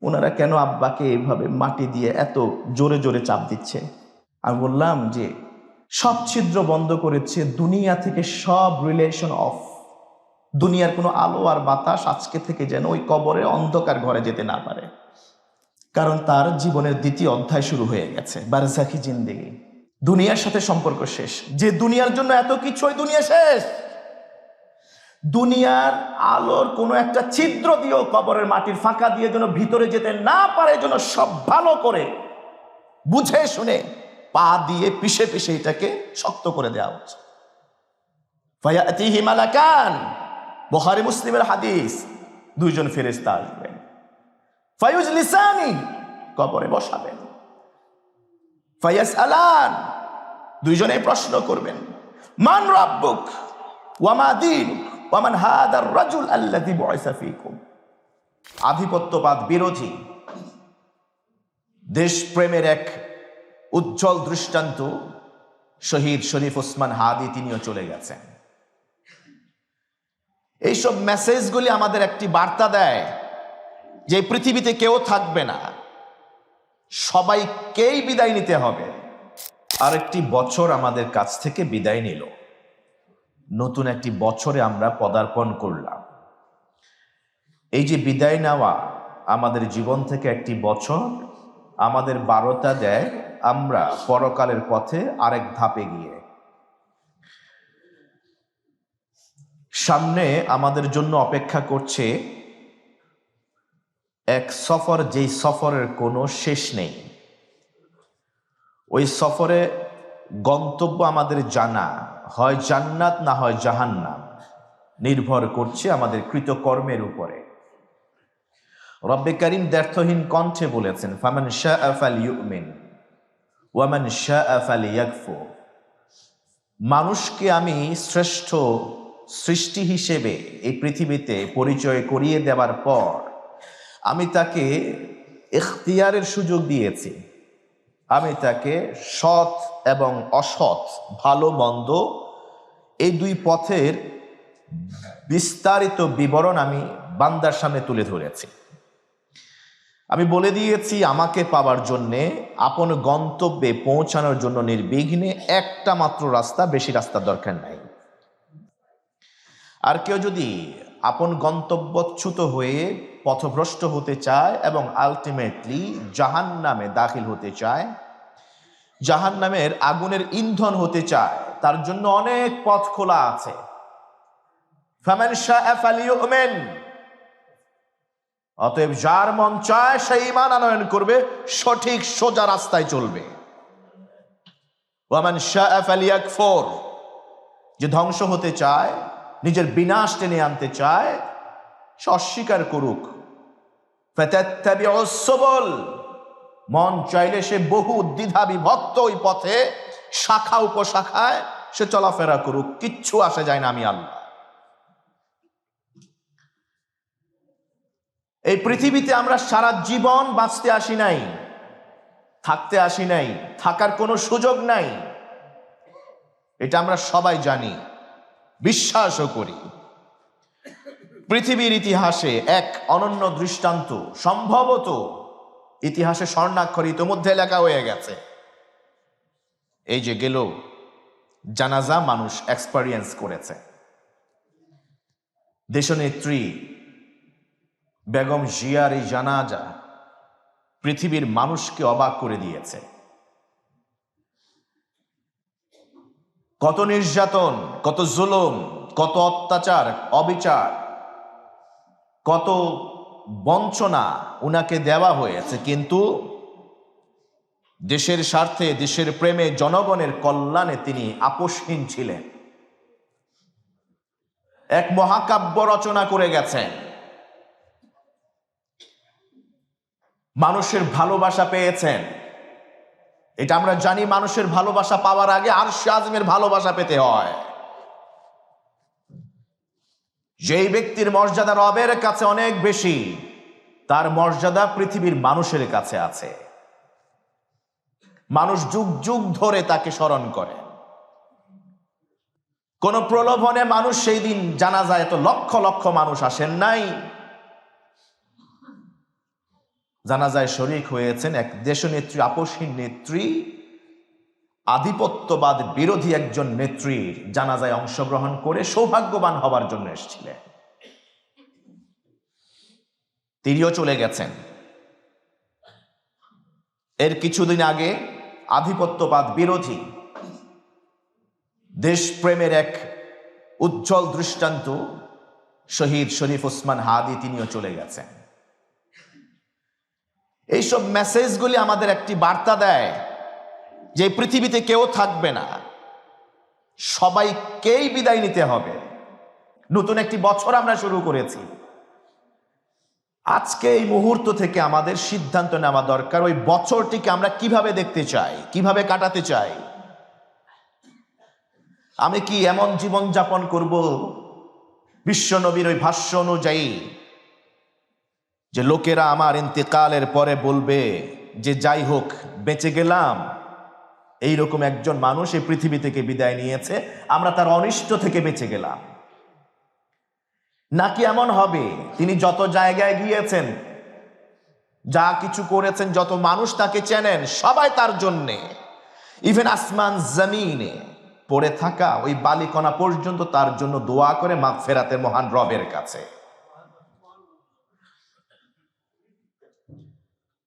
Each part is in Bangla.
ওনারা কেন আব্বাকে এইভাবে মাটি দিয়ে এত জোরে জোরে চাপ দিচ্ছে? আমি বললাম যে সব ছিদ্র বন্ধ করেছে, দুনিয়া থেকে সব রিলেশন অফ। দুনিয়ার কোনো আলো আর বাতাস আজকে থেকে যেন ওই কবরে অন্ধকার ঘরে যেতে না পারে, কারণ তার জীবনের দ্বিতীয় অধ্যায় শুরু হয়ে গেছে, বারজাখি জিন্দেগি। দুনিয়ার সাথে সম্পর্ক শেষ। যে দুনিয়ার জন্য এত কিছু, ওই দুনিয়া শেষ। দুনিয়ার আলোর কোনো একটা ছিদ্র দিয়েও কবরের মাটির ফাঁকা দিয়ে যেন ভিতরে যেতে না পারে, যেন সব ভালো করে বুঝে শুনে পা দিয়ে পিষে পিষে এটাকে শক্ত করে দেওয়া হচ্ছে। ফায়াতিহি মালাকান, বুখারী মুসলিমের হাদিস, দুইজন ফেরেশতা আসবেন, ফায়ুজলিসানি, কবরে বসাবেন, ফায়াসআলান, দুইজনে প্রশ্ন করবেন, মান রাব্বুক ওয়া মা দীনুক ওয়া মান হাদার রাজুল আল্লাযী বুইসা ফীকুম। আধিপত্যবাদ বিরোধী, দেশপ্রেমের এক উজ্জ্বল দৃষ্টান্ত শহীদ শরীফ ওসমান হাদি, তিনিও চলে গেছেন। এইসব মেসেজগুলি আমাদের একটি বার্তা দেয় যে পৃথিবীতে কেউ থাকবে না, সবাইকেই বিদায় নিতে হবে। আরেকটি বছর আমাদের কাছ থেকে বিদায় নিল, নতুন একটি বছরে আমরা পদার্পণ করলাম। এই যে বিদায় নেওয়া আমাদের জীবন থেকে একটি বছর আমাদের বার্তা দেয় আমরা পরকালের পথে আরেক ধাপে গিয়ে। সামনে আমাদের জন্য অপেক্ষা করছে এক সফর, যেই সফরের কোনো শেষ নেই। ওই সফরে গন্তব্য আমাদের জানা, হয় জান্নাত না হয় জাহান্নাম, নির্ভর করছে আমাদের কৃতকর্মের উপরে। রব্বে কারীম দ্ব্যর্থহীন কণ্ঠে বলেছেন, ফামান শাআ ফালইউমিন ওয়া মান শাআ ফালইয়াকফুর। মানুষকে আমি শ্রেষ্ঠ সৃষ্টি হিসেবে এই পৃথিবীতে পরিচয় করিয়ে দেওয়ার পর আমি তাকে ইখতিয়ারের সুযোগ দিয়েছি। আমি তাকে সৎ এবং অসৎ, ভালো মন্দ এই দুই পথের বিস্তারিত বিবরণ আমি বান্দার সামনে তুলে ধরেছি। আমি বলে দিয়েছি আমাকে পাওয়ার জন্যে, আপন গন্তব্যে পৌঁছানোর জন্য নির্বিঘ্নে একটা মাত্র রাস্তা, বেশি রাস্তার দরকার নাই। আর কেউ যদি আপন গন্তব্যচ্যুত হয়ে পথভ্রষ্ট হতে চায় এবং আলটিমেটলি জাহান্নামে দাখিল হতে চায়, জাহান্নামের আগুনের ইন্ধন হতে চায়, তার জন্য অনেক পথ খোলা আছে। ফামান শাআ ফালইউমিন, অতএব যার মন চায় সে ঈমান আনয়ন করবে, সঠিক সোজা রাস্তায় চলবে। ওয়া মান শাআ ফালইয়াকফুর, যে ধ্বংস হতে চায়, নিজের বিনাশ টেনে আনতে চায়, সে অস্বীকার করুক। ফাতাত্তাবিউস সুবুল, মন চাইলে সে বহু দ্বিধা বিভক্ত ওই পথে শাখা উপশাখায় সে চলাফেরা করুক, কিচ্ছু আসে যায় না আমি আল্লাহ। এই পৃথিবীতে আমরা সারা জীবন বাঁচতে আসি নাই, থাকতে আসি নাই, থাকার কোনো সুযোগ নাই, এটা আমরা সবাই জানি, বিশ্বাসও করি। পৃথিবীর ইতিহাসে এক অনন্য দৃষ্টান্ত, সম্ভবত ইতিহাসে স্বর্ণাক্ষর ইতিমধ্যে লেখা হয়ে গেছে। এই যে গেল জানাজা মানুষ এক্সপেরিয়েন্স করেছে, দেশনেত্রী বেগম জিয়ার এই জানাজা পৃথিবীর মানুষকে অবাক করে দিয়েছে। কত নির্যাতন, কত জুলুম, কত অত্যাচার, অবিচার, কত বঞ্চনা উনাকে দেওয়া হয়েছে, কিন্তু দেশের স্বার্থে, দেশের প্রেমে, জনগণের কল্যাণে তিনি আপোষহীন ছিলেন। এক মহাকাব্য রচনা করে গেছেন, মানুষের ভালোবাসা পেয়েছেন। এটা আমরা জানি, মানুষের ভালোবাসা পাওয়ার আগে আরশে আযমের ভালোবাসা পেতে হয়। যেই ব্যক্তির মর্যাদা রবের কাছে অনেক বেশি, তার মর্যাদা পৃথিবীর মানুষের কাছে আছে। মানুষ যুগ যুগ ধরে তাকে স্মরণ করে। কোন প্রলোভনে মানুষ সেই দিন জানাজায় এত লক্ষ লক্ষ মানুষ আসেন নাই। জানাজায় শরীক হয়েছেন এক দেশনেত্রী, আপসহীন নেত্রী, আধিপত্যবাদ বিরোধী একজন নেত্রীর জানাজায় অংশগ্রহণ করে সৌভাগ্যবান হবার জন্য এসেছিলেন। তিনিও চলে গেছেন। এর কিছুদিন আগে আধিপত্যবাদ বিরোধী দেশপ্রেমের এক উজ্জ্বল দৃষ্টান্ত শহীদ শরীফ ওসমান হাদি, তিনিও চলে গেছেন। এইসব মেসেজগুলি আমাদের একটি বার্তা দেয় যে পৃথিবীতে কেউ থাকবে না, সবাইকেই বিদায় নিতে হবে। নতুন একটি বছর আমরা শুরু করেছি। আজকে এই মুহূর্ত থেকে আমাদের সিদ্ধান্ত নেওয়া দরকার ওই বছরটিকে আমরা কিভাবে দেখতে চাই, কিভাবে কাটাতে চাই। আমি কি এমন জীবন যাপন করব বিশ্ব নবীর ওই ভাষ্য অনুযায়ী যে লোকেরা আমার ইন্তেকালের পরে বলবে যে যাই হোক বেঁচে গেলাম, এইরকম একজন মানুষ এই পৃথিবী থেকে বিদায় নিয়েছে, আমরা তার অনিষ্ট থেকে বেঁচে গেলাম? নাকি এমন হবে তিনি যত জায়গায় গিয়েছেন, যা কিছু করেছেন, যত মানুষ তাকে চেনেন, সবাই তার জন্যে, ইভেন আসমান জমিনে পড়ে থাকা ওই বালিকণা পর্যন্ত তার জন্য দোয়া করে মাগফিরাতের মহান রবের কাছে।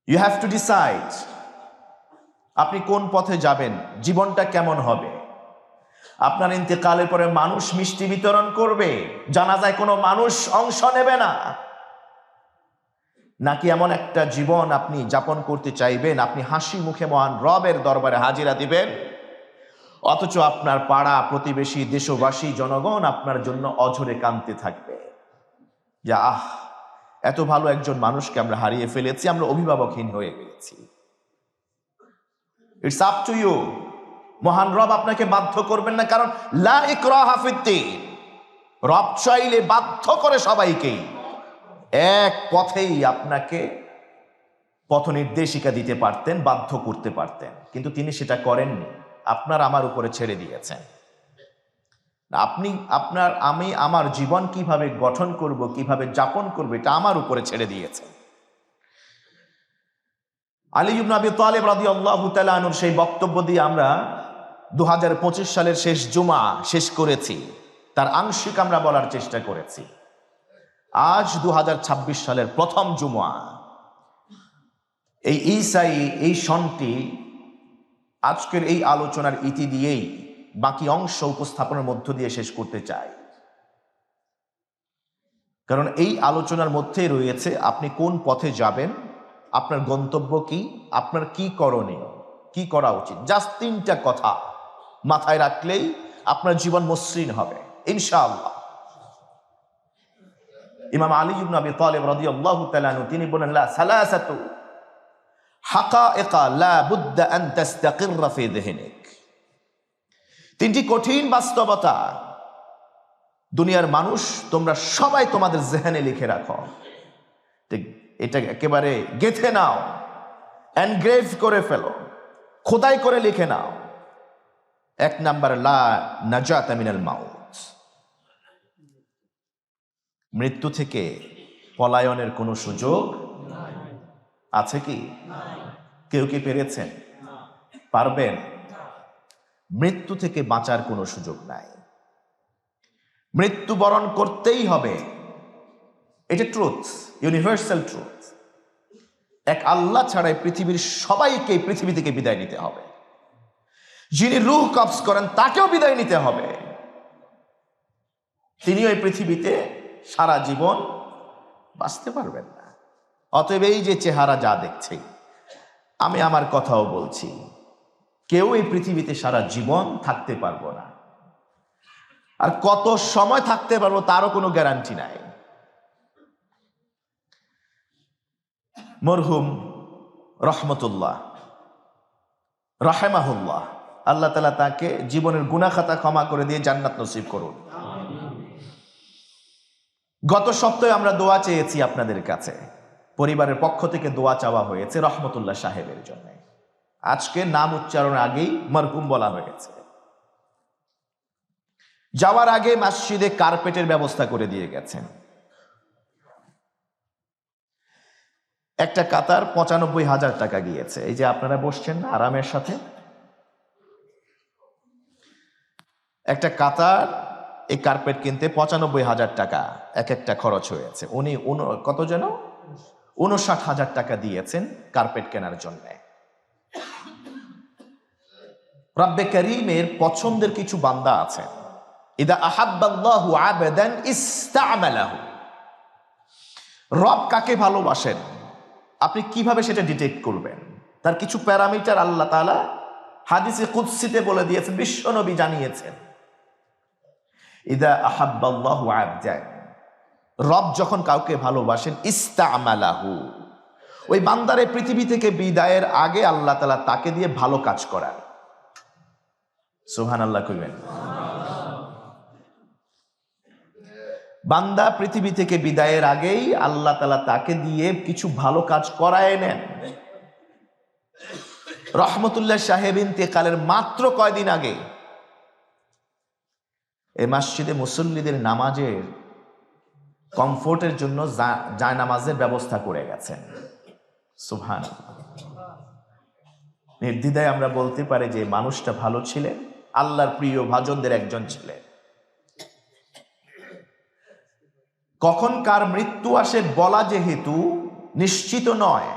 ইউ হ্যাভ টু ডিসাইড আপনি কোন পথে যাবেন, জীবনটা কেমন হবে। আপনার ইন্তেকালের পরে মানুষ মিষ্টি বিতরণ করবে, জানাজায় কোনো মানুষ অংশ নেবে না? নাকি এমন একটা জীবন আপনি যাপন করতে চাইবেন, আপনি হাসি মুখে মহান রবের দরবারে হাজিরা দিবেন, অথচ আপনার পাড়া প্রতিবেশী, দেশবাসী, জনগণ আপনার জন্য অঝরে কাঁদতে থাকবে যে আহ, এত ভালো একজন মানুষকে আমরা হারিয়ে ফেলেছি, আমরা অভিভাবকহীন হয়ে গেছি। It's up to you. মহান রব আপনাকে বাধ্য করবেন না, কারণ লা ইকরাহা ফিদ্দীন। রব চাইলে বাধ্য করে সবাইকেই এক পথেই আপনাকে পথ নির্দেশিকা দিতে পারতেন, বাধ্য করতে পারতেন, কিন্তু তিনি সেটা করেননি। আপনার আমার উপরে ছেড়ে দিয়েছেন। আপনি আমি আমার জীবন কিভাবে গঠন করব, কিভাবে যাপন করব, এটা আমার উপরে ছেড়ে দিয়েছেন। আলী ইবনে আবি তালিব রাদিয়াল্লাহু তাআলা আনহুর সেই বক্তব্য দিয়ে আমরা 2025 সালের শেষ জুমা শেষ করেছি, তার আংশিক আমরা বলার চেষ্টা করেছি। আজ 2026 সালের প্রথম জুমা। এই ঈসাই এই সনটি আজকের এই আলোচনার ইতি দিয়েই বাকি অংশ উপস্থাপনের মধ্য দিয়ে শেষ করতে চাই। কারণ এই আলোচনার মধ্যেই রয়েছে আপনি কোন পথে যাবেন, আপনার গন্তব্য কি, আপনার কি করণীয়, কি করা উচিত। জাস্ট 3টা কথা মাথায় রাখলেই আপনার জীবন মসৃণ হবে ইনশাআল্লাহ। ইমাম আলী ইবনে আবি তালিব রাদিয়াল্লাহু তাআলা আনহু তিনি বলেন, লা সালাসাতু হাকাইকা লা বুদ্দা আন তাস্তাকিররা ফি যিহনিক। 3টি কঠিন বাস্তবতা দুনিয়ার মানুষ তোমরা সবাই তোমাদের জেহেনে লিখে রাখো, এটা একেবারে গেঁথে নাও, এনগ্রেভ করে ফেলো, খোদাই করে লিখে নাও। 1 নাম্বার, লা নাজাত মিনাল মাউত। মৃত্যু থেকে পলায়নের কোনো সুযোগ আছে কি? কেউ কি পেরেছেন? পারবেন? মৃত্যু থেকে বাঁচার কোনো সুযোগ নাই। মৃত্যুবরণ করতেই হবে, এটা ট্রুথ, ইউনিভার্সাল ট্রুথ। এক আল্লাহ ছাড়াই পৃথিবীর সবাইকে পৃথিবী থেকে বিদায় নিতে হবে। যিনি রূহ কবজ করেন তাকেও বিদায় নিতে হবে। তিনিও এই পৃথিবীতে সারা জীবন বাঁচতে পারবেন না। অতএব এই যে চেহারা যা দেখছে, আমি আমার কথাও বলছি, কেউ এই পৃথিবীতে সারা জীবন থাকতে পারবো না। আর কত সময় থাকতে পারবো তারও কোনো গ্যারান্টি নাই। মরহুম রহমতুল্লাহ রাহেমাহুল্লাহ, আল্লাহ তাআলা তাকে জীবনের গুনাহ খাতা ক্ষমা করে দিয়ে জান্নাত নসিব করুন। গত সপ্তাহে আমরা দোয়া চেয়েছি আপনাদের কাছে, পরিবারের পক্ষ থেকে দোয়া চাওয়া হয়েছে রহমতুল্লাহ সাহেবের জন্য। আজকে নাম উচ্চারণ আগেই মরহুম বলা হয়েছে। যাওয়ার আগে মসজিদে কার্পেটের ব্যবস্থা করে দিয়ে গেছেন। একটা কাতার ৯৫,০০০ টাকা গিয়েছে। এই যে আপনারা বসছেন না আরামের সাথে, একটা কাতার এই কার্পেট কিনতে ৯৫,০০০ টাকা এক একটা খরচ হয়েছে। উনি কত যেন ৫৯,০০০ টাকা দিয়েছেন কার্পেট কেনার জন্য। রব্বে কারীমের পছন্দের কিছু বান্দা আছে, ইদা আহাব্বাল্লাহু আবদান ইস্তা'মালাহু। রব কাকে ভালোবাসেন আপনি কিভাবে সেটা ডিটেক্ট করবেন? তার কিছু প্যারামিটার আল্লাহ তাআলা হাদিসে কুদসিতে বলে দিয়েছেন, বিশ্বনবী জানিয়েছেন, ইদা আহাব্বাল্লাহু আবদান, রব যখন কাউকে ভালোবাসেন ইস্তা'মালাহু, ওই বান্দারে পৃথিবী থেকে বিদায়ের আগে আল্লাহ তাআলা তাকে দিয়ে ভালো কাজ করান। সুবহানাল্লাহ কইবেন। বান্দা পৃথিবী থেকে বিদায়ের আগেই আল্লাহ তাআলা তাকে দিয়ে কিছু ভালো কাজ করায় নেন। রহমতুল্লাহ সাহেব ইন্তেকালের মাত্র কয়দিন আগে এই মসজিদে মুসল্লিদের নামাজের কমফোর্টের জন্য জায়নামাজের ব্যবস্থা করে গেছেন। সুবহানাল্লাহ। নির্দ্বিধায় আমরা বলতে পারি যে মানুষটা ভালো ছিলেন, আল্লাহর প্রিয় ভাজনদের একজন ছিলেন। কখন কার মৃত্যু আসে বলা যেহেতু নিশ্চিত নয়,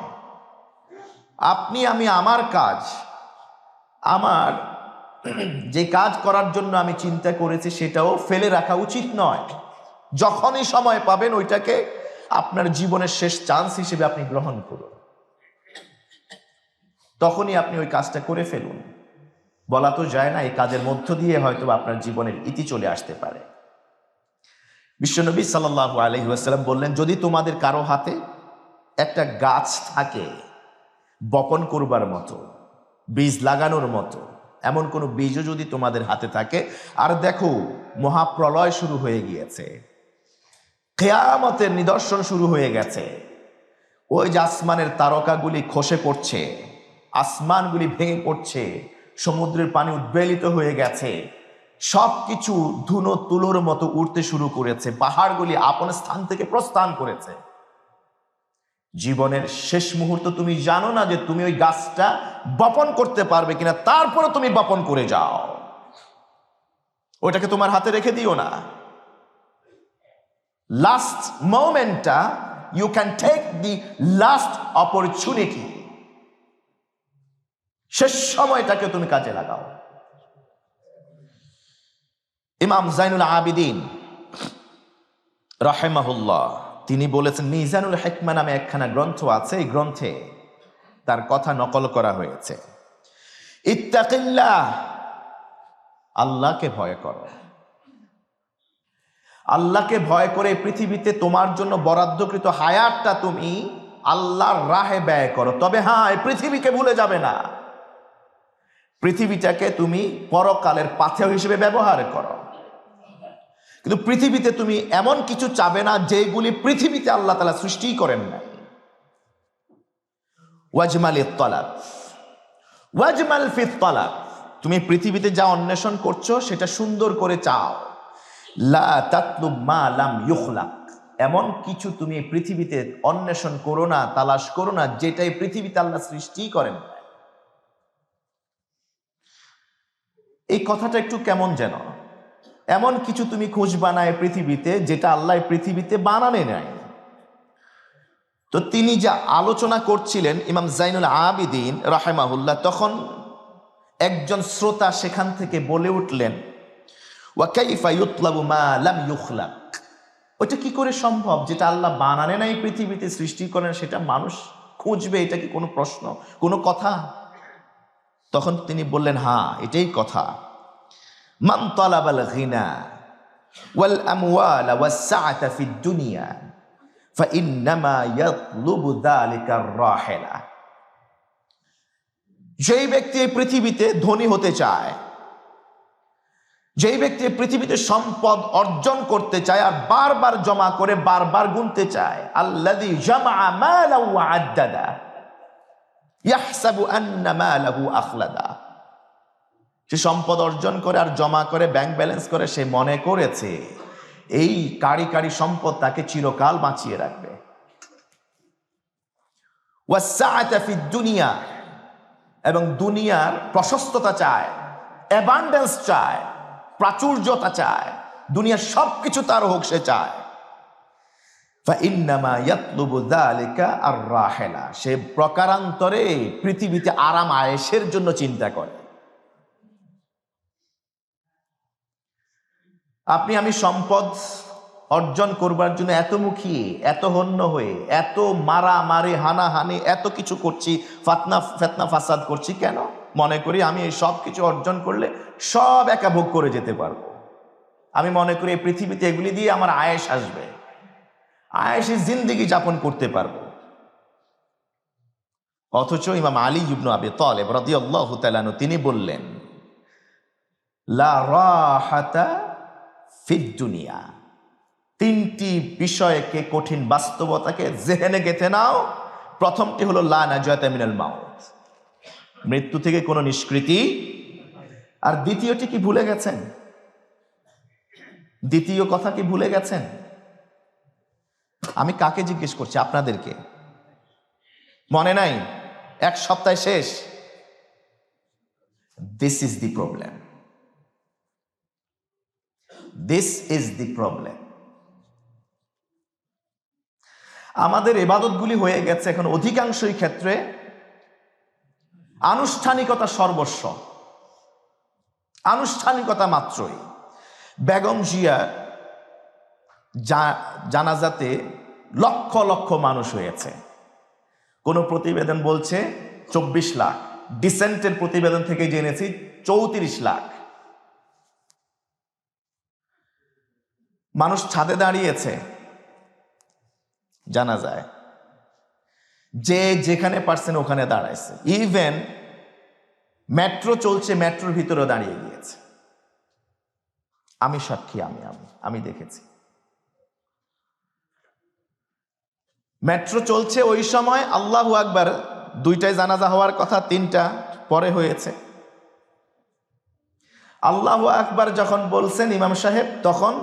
আপনি আমি আমার কাজ, আমার যে কাজ করার জন্য আমি চিন্তা করেছি সেটাও ফেলে রাখা উচিত নয়। যখনই সময় পাবেন ওইটাকে আপনার জীবনের শেষ চান্স হিসেবে আপনি গ্রহণ করুন, তখনই আপনি ওই কাজটা করে ফেলুন। বলা তো যায় না এই কাজের মধ্য দিয়ে হয়তো আপনার জীবনের ইতি চলে আসতে পারে। বিশ্বনবী সাল্লাল্লাহু আলাইহি ওয়াসাল্লাম বললেন, যদি তোমাদের কারো হাতে একটা গাছ থাকে বপন করবার মতো, বীজ লাগানোর মতো, এমন কোনো বীজও যদি তোমাদের হাতে থাকে, আর দেখো মহাপ্রলয় শুরু হয়ে গিয়েছে, কিয়ামতের নিদর্শন শুরু হয়ে গেছে, ওই যে আসমানের তারকাগুলি খসে পড়ছে, আসমানগুলি ভেঙে পড়ছে, সমুদ্রের পানি উদ্বেলিত হয়ে গেছে, সবকিছু ধুনো তুলোর মতো উঠতে শুরু করেছে, পাহাড়গুলি আপন স্থান থেকে প্রস্থান করেছে, জীবনের শেষ মুহূর্ত তুমি জানো না যে তুমি ওই গাছটা বপন করতে পারবে কিনা, তারপরে তুমি বপন করে যাও, ওইটাকে তোমার হাতে রেখে দিও না। লাস্ট মোমেন্টটা you can take the last opportunity, শেষ সময়টাকে তুমি কাজে লাগাও। ইমাম জাইনুল আবিদিন রাহিমাহুল্লাহ তিনি বলেছেন, মিজানুল হিকমা নামে একখানা গ্রন্থ আছে, এই গ্রন্থে তার কথা নকল করা হয়েছে, ইত্তাকিল্লাহ, আল্লাহকে ভয় করো, আল্লাহকে ভয় করে পৃথিবীতে তোমার জন্য বরাদ্দকৃত হায়াতটা তুমি আল্লাহর রাহে ব্যয় করো। তবে হ্যাঁ, এই পৃথিবীকে ভুলে যাবে না, পৃথিবীটাকে তুমি পরকালের পাথেয় হিসেবে ব্যবহার করো, কিন্তু পৃথিবীতে তুমি এমন কিছু চাবে না যেগুলি পৃথিবীতে আল্লাহ তাআলা সৃষ্টি করেন না। ওয়াজমালিত তালাব, ওয়াজমাল ফিত তালাব, তুমি পৃথিবীতে যা অন্বেষণ করছো সেটা সুন্দর করে চাও। লা তাতলুব মা লাম ইউখলাক, এমন কিছু তুমি পৃথিবীতে অন্বেষণ করো না, তালাশ করো না যেটাই পৃথিবীতে আল্লাহ সৃষ্টি করেন। এই কথাটা একটু কেমন যেন, এমন কিছু তুমি খোঁজ বানায় পৃথিবীতে যেটা আল্লাহ পৃথিবীতে বানানে নাই। তো তিনি যা আলোচনা করছিলেন ইমাম জাইনুল আবিদিন রাহিমাহুল্লাহ, তখন একজন শ্রোতা সেখান থেকে বলে উঠলেন, ওয়া কাইফা ইউতলাবু মা লাম ইউখলাক, ওটা কি করে সম্ভব যেটা আল্লাহ বানানে নাই পৃথিবীতে সৃষ্টি করেন সেটা মানুষ খুঁজবে, এটা কি কোনো প্রশ্ন, কোনো কথা? তখন তিনি বললেন, হ্যাঁ এটাই কথা। মান তালাবাল গিনা ওয়াল আমওয়াল ওয়াস সাআতা ফিদ দুনিয়া ফাইন্নামা ইয়াতলুবু যালিকার রাহিলা, যেই ব্যক্তি এই পৃথিবীতে ধনী হতে চায়, যেই ব্যক্তি পৃথিবীতে সম্পদ অর্জন করতে চায় আর বারবার জমা করে বারবার গুনতে চায়, আল্লাযী জামাআ মালা ওয়া আদ্দাদা ইয়াহসাবু আন্না মালাহু আখলাদা, সে সম্পদ অর্জন করে আর জমা করে ব্যাংক ব্যালেন্স করে, সে মনে করেছে এই কারি কারি সম্পদ তাকে চিরকাল বাঁচিয়ে রাখবে। ওয়াসআতা ফিদ দুনিয়া, এবং দুনিয়ার প্রশস্ততা চায়, অ্যাবান্ডেন্স চায়, প্রাচুর্যতা চায়, দুনিয়ার সবকিছু তার হোক সে চায়। ফাইন্নামা ইয়াতলুবু যালিকা আর-রাহিলা, সে প্রকারান্তরে পৃথিবীতে আরাম আয়েশের জন্য চিন্তা করে। আপনি আমি সম্পদ অর্জন করবার জন্য এত মুখিয়ে, এত হন্য হয়ে, এত মারামারি হানাহানি, এত কিছু করছি, ফেতনা ফাসাদ করছি কেন? মনে করি আমি এই সব কিছু অর্জন করলে সব একা ভোগ করে যেতে পারবো। আমি মনে করি এই পৃথিবীতে এগুলি দিয়ে আমার আয়েশ আসবে, আয়েশি জিন্দেগি যাপন করতে পারবো। অথচ ইমাম আলী ইবনে আবি তালেব রাদিয়াল্লাহু তাআলা আনহু তিনি বললেন, লা রাহাতা ফিদ দুনিয়া, তিনটি বিষয়কে, কঠিন বাস্তবতাকে জেহেনে গেঁথে নাও। প্রথমটি হলো লা নাজাতা মিনাল মাউত, মৃত্যু থেকে কোনো নিষ্কৃতি। আর দ্বিতীয়টি কি ভুলে গেছেন? দ্বিতীয় কথা কি ভুলে গেছেন? আমি কাকে জিজ্ঞেস করছি? আপনাদেরকে। মনে নাই? এক সপ্তাহ শেষ। This is the problem, this is the problem. আমাদের ইবাদতগুলি হয়ে গেছে এখন অধিকাংশই ক্ষেত্রে আনুষ্ঠানিকতা সর্বস্ব, আনুষ্ঠানিকতা মাত্রই। বেগম জিয়া জানাজাতে লক্ষ লক্ষ মানুষ হয়েছে। কোন প্রতিবেদন বলছে 24 লাখ, ডিসেন্টের প্রতিবেদন থেকে জেনেছি 34 লাখ মানুষ ছাদে দাঁড়িয়েছে জানা যায়, যে যেখানে পারছেন ওখানে দাঁড়াইছে। ইভেন মেট্রো চলছে, মেট্রোর ভিতরে দাঁড়িয়ে গিয়েছে। আমি সাক্ষী, আমি দেখেছি। মেট্রো চলছে ওই সময় আল্লাহু আকবার, 2টায় জানাজা হওয়ার কথা, 3টা পরে হয়েছে। আল্লাহু আকবার যখন বলছেন ইমাম সাহেব, তখন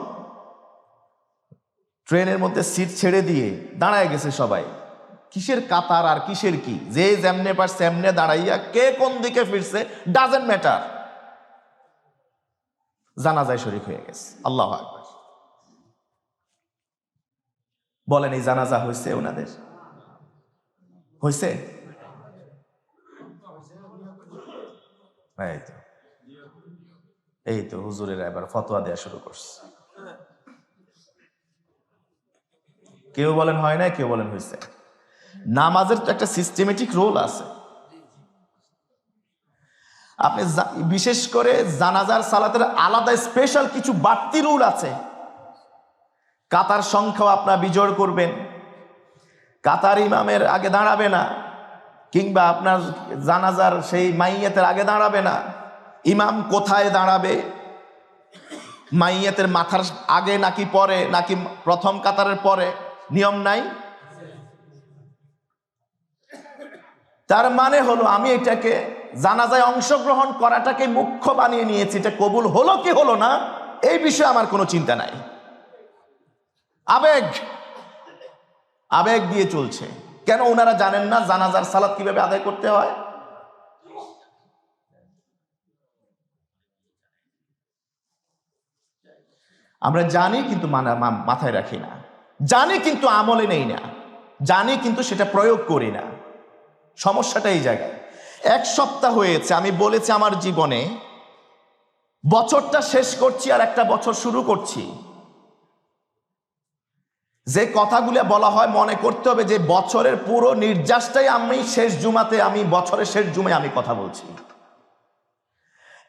ট্রেনের মধ্যে সিট ছেড়ে দিয়ে দাঁড়ায় গেছে সবাই। কিসের কাতার আর কিসের কি, যে যেমনে পারছে এমনে দাঁড়াইয়া, কে কোন দিকে ফিরছে ডাজেন্ট ম্যাটার, জানাজায় শরীক হয়ে গেছে। আল্লাহু আকবার। বলেন এই জানাজা হয়েছে ওনাদের? হয়েছে? এই তো হুজুরেরা এবার ফতোয়া দেওয়া শুরু করছে। কেউ বলেন হয় না, কেউ বলেন হয়েছে। নামাজের তো একটা সিস্টেমেটিক রোল আছে। আপনি বিশেষ করে জানাজার সালাতের আলাদা স্পেশাল কিছু বাড়তি রুল আছে। কাতার সংখ্যাও আপনার বিজোড় করবেন, কাতার ইমামের আগে দাঁড়াবে না, কিংবা আপনার জানাজার সেই মাইয়াতের আগে দাঁড়াবে না। ইমাম কোথায় দাঁড়াবে, মাইয়াতের মাথার আগে নাকি পরে, নাকি প্রথম কাতারের পরে, নিয়ম নাই। তার মানে হলো আমি এটাকে জানাজায় অংশগ্রহণ করাটাকে মুখ্য বানিয়ে নিয়েছি। এটা কবুল হলো কি হলো না এই বিষয়ে আমার কোনো চিন্তা নাই। আবেগ দিয়ে চলছে। কেন? ওনারা জানেন না জানাজার সালাত কিভাবে আদায় করতে হয়। আমরা জানি কিন্তু মাথায় রাখি না, জানি কিন্তু আমলে নেই না, জানি কিন্তু সেটা প্রয়োগ করি না। সমস্যাটা এই জায়গায়। 1 সপ্তাহ হয়েছে আমি বলেছি আমার জীবনে বছরটা শেষ করছি আর একটা বছর শুরু করছি। যে কথাগুলো বলা হয় মনে করতে হবে যে বছরের পুরো নির্যাসটাই আমি শেষ জুমাতে, আমি বছরের শেষ জুমায় আমি কথা বলছি।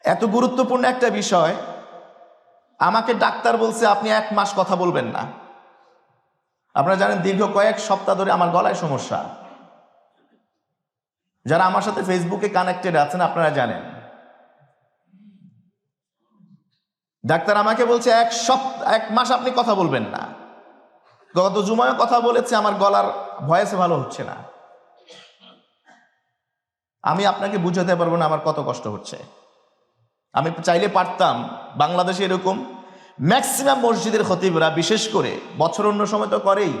এত গুরুত্বপূর্ণ একটা বিষয়। আমাকে ডাক্তার বলছে আপনি 1 মাস কথা বলবেন না। আপনারা জানেন দীর্ঘ কয়েক সপ্তাহ ধরে আমার গলায় সমস্যা। যারা আমার সাথে ফেসবুকে কানেক্টেড আছেন আপনারা জানেন। ডাক্তার আমাকে বলছে 1 মাস আপনি কথা বলবেন না। গত জুমায় কথা বলেছে, আমার গলার ভয়েসে ভালো হচ্ছে না। আমি আপনাকে বুঝাতে পারবো না আমার কত কষ্ট হচ্ছে। আমি চাইলে পারতাম। বাংলাদেশে এরকম ম্যাক্সিমাম মসজিদের খতিবরা, বিশেষ করে বছর অন্য সময় তো করেই,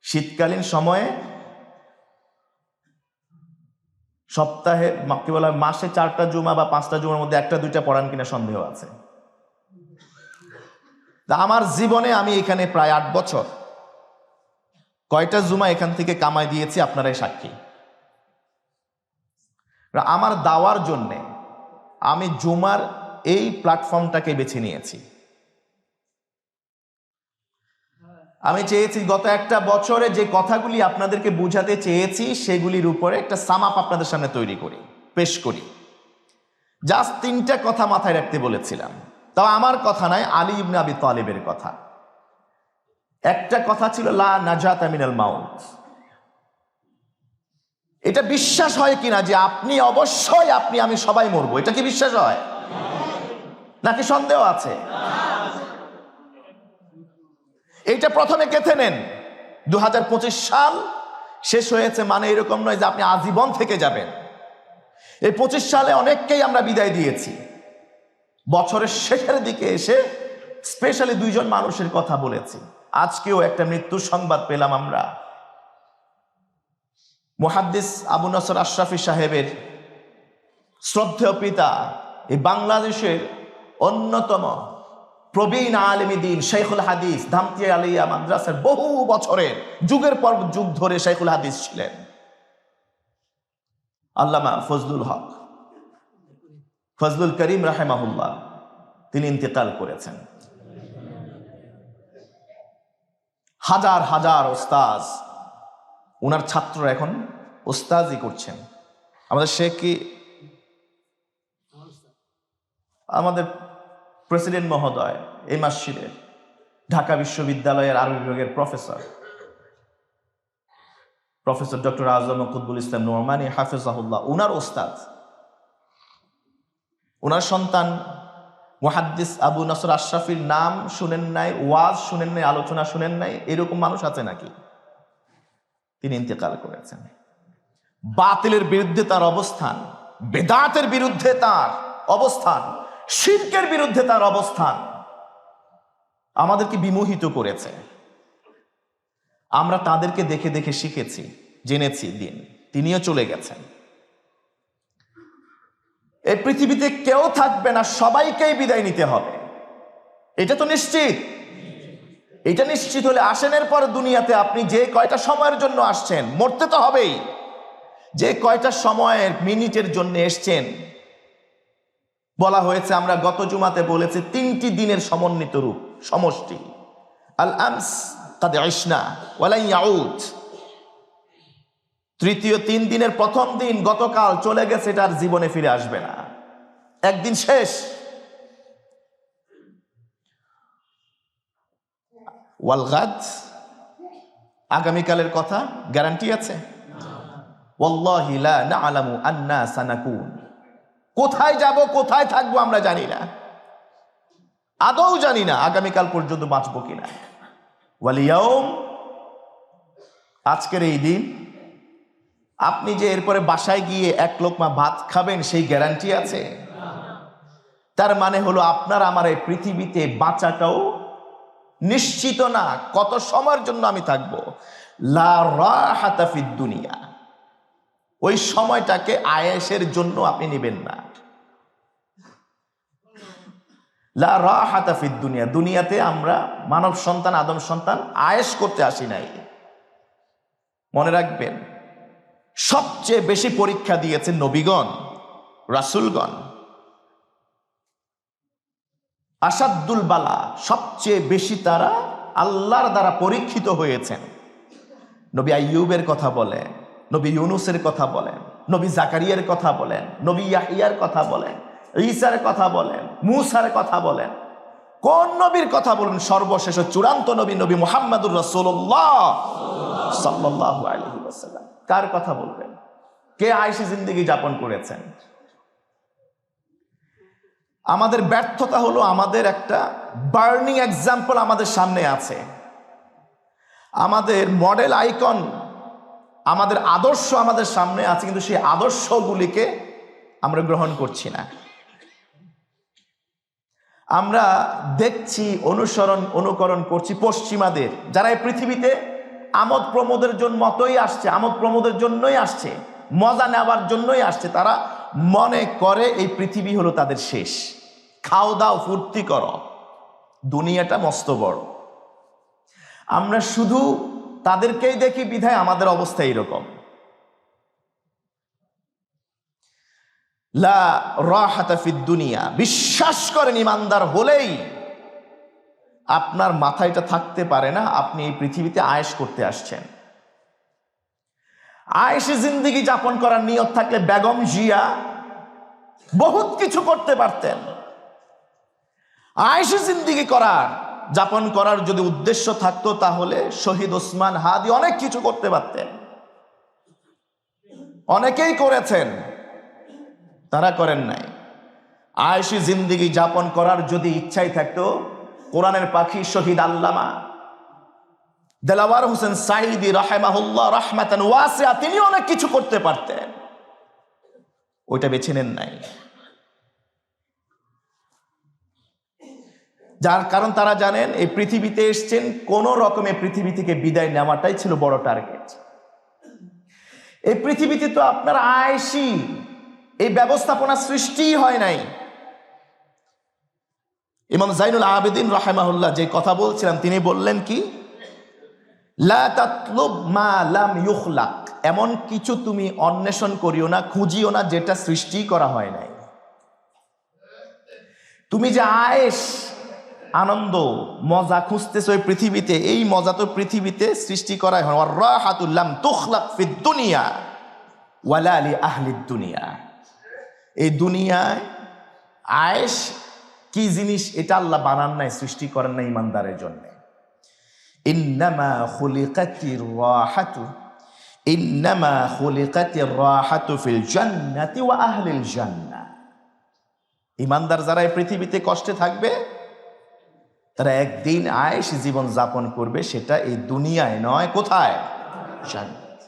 শীতকালীন সময়ে সপ্তাহে কি বলা হয়, মাসে 4টা জুমা বা 5টা জুমার মধ্যে 1-2টা পড়ান কিনা সন্দেহ আছে। আমার জীবনে আমি এখানে প্রায় 8 বছর কয়টা জুমা এখান থেকে কামাই দিয়েছি আপনারাই সাক্ষী। আমার দাওয়ার জন্যে আমি জুমার এই প্ল্যাটফর্মটাকে বেছে নিয়েছি। আমি চেয়েছি গত একটা বছরে যে কথাগুলি আপনাদেরকে বুঝাতে চেয়েছি সেগুলির উপরে একটা সামাপ আপনাদের সামনে তৈরি করি, পেশ করি। জাস্ট 3টা কথা মাথায় রাখতে বলেছিলাম, তাও আমার কথা নয়, আলী ইবনে আবি তালিবের কথা। একটা কথা ছিল লা নাজাতা মিনাল মাউত। এটা বিশ্বাস হয় কিনা যে আপনি অবশ্যই আমি সবাই মরবো, এটা কি বিশ্বাস হয় নাকি সন্দেহ আছে? এইটা প্রথমে গেঁথে নেন। 2025 সাল শেষ হয়েছে মানে এরকম নয় যে আপনি আজীবন থেকে যাবেন। এই 25 সালে অনেককেই আমরা বিদায় দিয়েছি। বছরের শেষের দিকে এসে স্পেশালি 2 জন মানুষের কথা বলেছি। আজকেও একটা মৃত্যুর সংবাদ পেলাম আমরা। মুহাদ্দিস আবু নসর আশরাফি সাহেবের শ্রদ্ধেয় পিতা, এই বাংলাদেশের অন্যতম প্রবীণ আলেম দ্বীন শাইখুল হাদিস, ধামতিয়া আলিয়া মাদ্রাসার বহু বছরের যুগের পর যুগ ধরে শাইখুল হাদিস ছিলেন আল্লামা ফজলুল করিম রাহিমাহুল্লাহ, তিনি ইন্তেকাল করেছেন। হাজার হাজার ওস্তাজ, ওনার ছাত্ররা এখন ওস্তাজি করছেন। আমাদের শেখ কি আমাদের প্রেসিডেন্ট মহোদয় এই মসজিদের ঢাকা বিশ্ববিদ্যালয়ের আরবি বিভাগের প্রফেসর ডক্টর আজম কুতবুল ইসলাম নোমানী হাফিজাহুল্লাহ, ওনার ওস্তাদ, ওনার সন্তান মুহাদ্দিস আবু নসর আশরাফির নাম শুনেন নাই, ওয়াজ শুনেন নাই, আলোচনা শুনেন নাই, এরকম মানুষ আছে নাকি? তিনি ইন্তেকাল করেছেন। বাতিলের বিরুদ্ধে তার অবস্থান, বেদাতের বিরুদ্ধে তার অবস্থান, শিরকের বিরুদ্ধে তার অবস্থান আমাদেরকে বিমোহিত করেছে। আমরা তাদেরকে দেখে দেখে শিখেছি, জেনেছি দিন। তিনিও চলে গেছেন। এই পৃথিবীতে কেউ থাকবে না, সবাইকেই বিদায় নিতে হবে, এটা তো নিশ্চিত। এটা নিশ্চিত হলে আসেনের পর দুনিয়াতে আপনি যে কয়টা সময়ের জন্য আসছেন, মরতে তো হবেই। যে কয়টা সময়ের মিনিটের জন্য এসছেন, বলা হয়েছে, আমরা গত জুমাতে বলেছি, 3টি দিনের সমন্বিত রূপ, সমষ্টি। আল আমস কাদ ইশনা ওয়ালা ইয়াউদ। তৃতীয় 3 দিনের প্রথম দিন গতকাল চলে গেছে, এটা আর জীবনে ফিরে আসবে না, একদিন শেষ। ওয়াল গাদ, আগামীকালের কথা গ্যারান্টি আছে? ওয়াল্লাহি লা না'লামু আন্না সানাকুন। কোথায় যাব, কোথায় থাকবো আমরা জানি না, আদৌ জানি না আগামীকাল পর্যন্ত বাঁচবো কিনা। ওয়াল ইয়াউম, আজকের এই দিন, আপনি যে এরপরে বাসায় গিয়ে 1 লোকমা ভাত খাবেন সেই গ্যারান্টি আছে? তার মানে হলো আপনার আমার এই পৃথিবীতে বাঁচাটাও নিশ্চিত না, কত সময়ের জন্য আমি থাকবো। লা রাহাতা ফিদ দুনিয়া, ওই সময়টাকে আয়েশের জন্য আপনি নেবেন না। লা রাহাতা ফিদ দুনিয়া, দুনিয়াতে আমরা মানব সন্তান, আদম সন্তান আয়েশ করতে আসি নাই। মনে রাখবেন, সবচেয়ে বেশি পরীক্ষা দিয়েছেন নবীগণ, রাসূলগণ। আসাদুল বালা, সবচেয়ে বেশি তারা আল্লাহর দ্বারা পরীক্ষিত হয়েছেন। নবী আইয়ুবের কথা বলেন, নবী ইউনুসের কথা বলেন, নবী জাকারিয়ার কথা বলেন, নবী ইয়াহিয়ার কথা বলেন, ঈসার কথা বলেন, মূসার কথা বলেন। কোন নবীর কথা বলুন? সর্বশেষ চূড়ান্ত নবী, নবী মুহাম্মদুর রাসূলুল্লাহ সাল্লাল্লাহু আলাইহি ওয়াসাল্লাম। কার কথা বলবেন? কে আয়েশি জিন্দেগি যাপন করেছেন? আমাদের ব্যর্থতা হলো, আমাদের একটা বার্নিং এক্সাম্পল আমাদের সামনে আছে, আমাদের মডেল আইকন, আমাদের আদর্শ আমাদের সামনে আছে, কিন্তু সেই আদর্শগুলিকে আমরা গ্রহণ করছি না। আমরা দেখছি, অনুকরণ করছি পশ্চিমাদের, যারা এই পৃথিবীতে আমোদ প্রমোদের জন্য মতোই আসছে, আমোদ প্রমোদের জন্যই আসছে। মজা নেওয়ার জন্যই আসছে। তারা মনে করে এই পৃথিবী হলো তাদের শেষ, খাও দাও ফুর্তি করো, দুনিয়াটা মস্ত বড়। আমরা শুধু তাদেরকেই দেখি বিধায় আমাদের অবস্থা এরকম। লা রাহাতা ফিদ দুনিয়া, বিশ্বাস করেন ইমানদার হলেই আপনার মাথায় এটা থাকতে পারে না আপনি এই পৃথিবীতে আয়েশ করতে আসছেন। আয়েশে জিন্দেগি যাপন করার নিয়ত থাকলে বেগম জিয়া বহুত কিছু করতে পারতেন। আয়েশে জিন্দেগি যাপন করার যদি উদ্দেশ্য থাকতো তাহলে শহীদ ওসমান হাদি অনেক কিছু করতে পারতেন, অনেকেই করেছেন, তারা করেন নাই। আয়েশে জিন্দেগি যাপন করার যদি ইচ্ছাই থাকতো, কোরআনের পাখি শহীদ আল্লামা দেলাওয়ার হোসেন সাঈদী রাহিমাহুল্লাহ রাহমাতান ওয়াসিআ তিনি অনেক কিছু করতে পারতেন, ওইটা বেছে নেন নাই। যার কারণ তারা জানেন এই পৃথিবীতে এসছেন কোন রকমে পৃথিবী থেকে বিদায় নেওয়াটাই ছিল বড় টার্গেট। এই পৃথিবীতে তো আপনার আয়েশি এই ব্যবস্থাপনা সৃষ্টি হয় নাই। ইমাম জাইনুল আবেদিন রাহিমাহুল্লাহ যে কথা বলছিলাম, তিনি বললেন কি, লা তাতলুব মা লাম ইউখলাক, এমন কিছু তুমি অন্বেষণ করিও না, খুঁজিও না যেটা সৃষ্টি করা হয় নাই। তুমি যে আয়েশ আনন্দ মজা খুঁজতেছো এই পৃথিবীতে, এই মজা তো পৃথিবীতে সৃষ্টি করা হয়। ওয়ার রাহাতুল লাম তুখলাক ফিদ দুনিয়া ওয়ালা লি আহলিদ দুনিয়া, এই দুনিয়ায় আয়েশ কি জিনিস এটা আল্লাহ বানান নাই, সৃষ্টি করেন নাই ইমানদারের জন্য। ইন্নামা খুলিকাতির রাহাতু, ইন্নামা খুলিকাতির রাহাতু ফিল জান্নাতি ওয়া আহলিল জান্নাহ, ইমানদার যারা এই পৃথিবীতে কষ্টে থাকবে তারা একদিন আয়েশ জীবন যাপন করবে, সেটা এই দুনিয়ায় নয়, কোথায়? জান্নাত।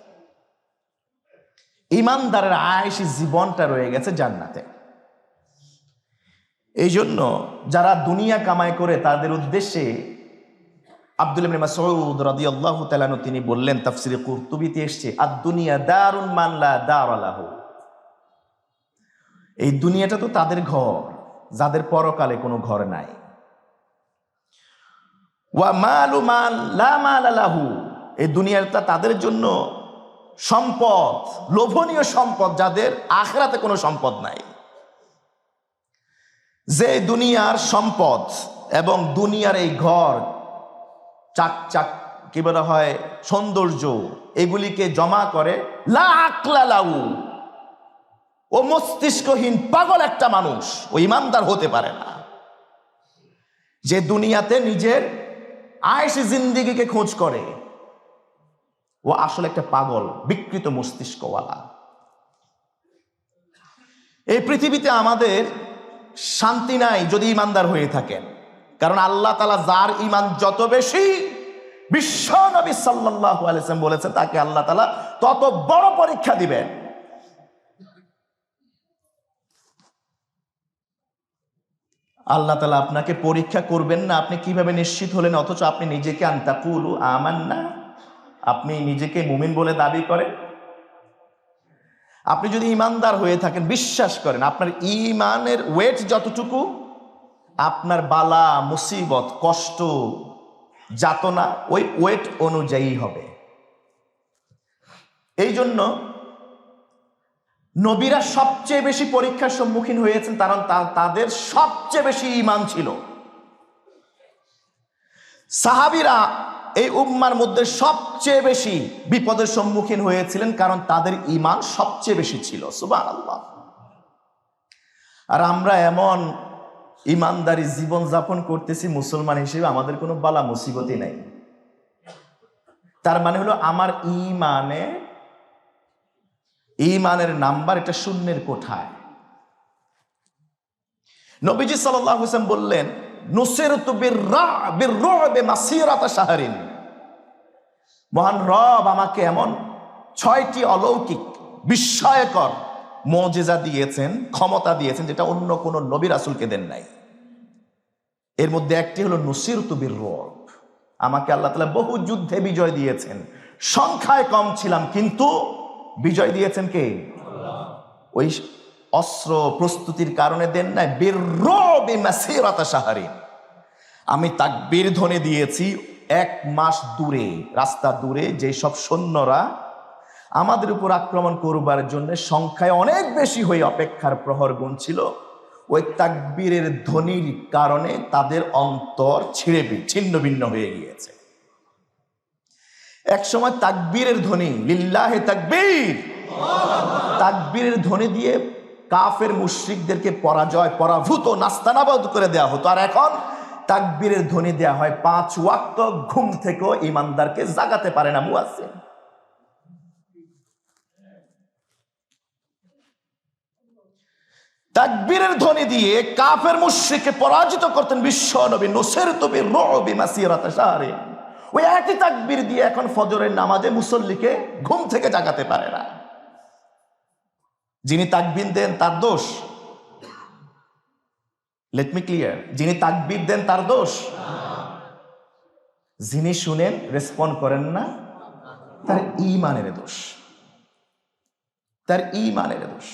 ইমানদারের আয়েশ জীবনটা রয়ে গেছে জান্নাতে। এই জন্য যারা দুনিয়া কামাই করে তাদের উদ্দেশ্যে আব্দুল্লাহ ইবনে মাসউদ রাদিয়াল্লাহু তাআলা আনহু তিনি বললেন, তাফসীরে কুরতুবীতে এসেছে, আদ-দুনিয়া দারুন মান লা দারা লাহু, এই দুনিয়াটা তো তাদের ঘর যাদের পরকালে কোনো ঘর নাই। ওয়া মালু মান লা মালা লাহু, এই দুনিয়াটা তাদের জন্য সম্পদ, লোভনীয় সম্পদ যাদের আখিরাতে কোনো সম্পদ নাই। যে দুনিয়ার সম্পদ এবং দুনিয়ার এই ঘর চাক কি বলা হয় সৌন্দর্য, এগুলিকে জমা করে, লা আকলা লাহু, ও মস্তিষ্কহীন পাগল একটা মানুষ, ও ইমানদার হতে পারে না। যে দুনিয়াতে নিজের আয়েশি জিন্দেগিকে খোঁজ করে, ও আসলে একটা পাগল, বিকৃত মস্তিষ্কওয়ালা। এই পৃথিবীতে আমাদের শান্তি নাই যদি ইমানদার হয়ে থাকেন, কারণ আল্লাহ তাআলা যার ঈমান যত বেশি, বিশ্ব নবী সাল্লাল্লাহু আলাইহি ওয়াসাল্লাম বলেছেন, তাকে আল্লাহ তাআলা তত বড় পরীক্ষা দিবেন। আল্লাহ তাআলা আপনাকে পরীক্ষা করবেন না, আপনি কিভাবে নিশ্চিত হলেন? অথচ আপনি নিজেকে আনতাকুলু আমান্না, আপনি নিজেকে মুমিন বলে দাবি করেন। আপনি যদি ইমানদার হয়ে থাকেন, বিশ্বাস করেন আপনার ঈমানের ওয়েট যতটুকু, আপনার বালা মুসিবত কষ্ট যাতনা ওই ওয়েট অনুযায়ী হবে। এই জন্য নবীরা সবচেয়ে বেশি পরীক্ষার সম্মুখীন হয়েছেন, কারণ তাদের সবচেয়ে বেশি ঈমান ছিল। সাহাবীরা এই উম্মার মধ্যে সবচেয়ে বেশি বিপদের সম্মুখীন হয়েছিলেন, কারণ তাদের ঈমান সবচেয়ে বেশি ছিল। সুবহানাল্লাহ। আর আমরা এমন ঈমানদারি জীবন যাপন করতেছি মুসলমান হিসেবে, আমাদের কোনো বালা মুসিবতই নাই। তার মানে হলো আমার ঈমানের নাম্বার এটা শূন্যের কোঠায়। নবীজি সাল্লাল্লাহু আলাইহি ওয়াসাল্লাম বললেন, নুসিরতু বির-রু'বি মাসিরাতা শাহরিন, মহান রব আমাকে এমন 6টি অলৌকিক বিস্ময়কর মুজিজা দিয়েছেন, ক্ষমতা দিয়েছেন, যেটা অন্য কোন নবী রাসূলকে দেন নাই। এর মধ্যে একটি হলো নুসিরতু বির-রু'ব, আমাকে আল্লাহ তাআলা বহু যুদ্ধে বিজয় দিয়েছেন, সংখ্যায় কম ছিলাম কিন্তু বিজয় দিয়েছেন কে? ওই অস্ত্র প্রস্তুতির কারণে দেন নাই, বিররবি মাসিরাতা শাহরিন। আমি তাকবীর ধ্বনি দিয়েছি 1 মাস দূরে, রাস্তা দূরে যেসব সৈন্যরা আমাদের উপর আক্রমণ করবার জন্য সংখ্যায় অনেক বেশি হয়ে অপেক্ষার প্রহর গুনছিল, ওই তাকবীরের ধ্বনির কারণে তাদের অন্তর ছিন্ন ভিন্ন হয়ে গিয়েছে। এক সময় তাকবীরের ধ্বনি, লিল্লাহে তাকবীর, তাকবীরের ধ্বনি দিয়ে কাফের মুশরিকদেরকে পরাভূত নাস্তানাবুদ করে দেওয়া হতো। আর এখন তাকবীরের ধ্বনি দেয়া হয় 5 ওয়াক্ত, ঘুম থেকেও ইমানদারকে জাগাতে পারে না মুয়াজ্জিন। তাকবীরের ধ্বনি দিয়ে কাফের মুশরিককে পরাজিত করতেন বিশ্ব নবী। নুসিরতু বিররবি মাসিরাতা শাহরিন। ওই একই তাকবীর দিয়ে এখন ফজরের নামাজে মুসল্লিকে ঘুম থেকে জাগাতে পারে না। যিনি তাকবীর দেন তার দোষ? লেট মি ক্লিয়ার, যিনি তাকবীর দেন তার দোষ? যিনি শুনেন রেসপন্ড করেন না, তার ঈমানের দোষ, তার ঈমানের দোষ।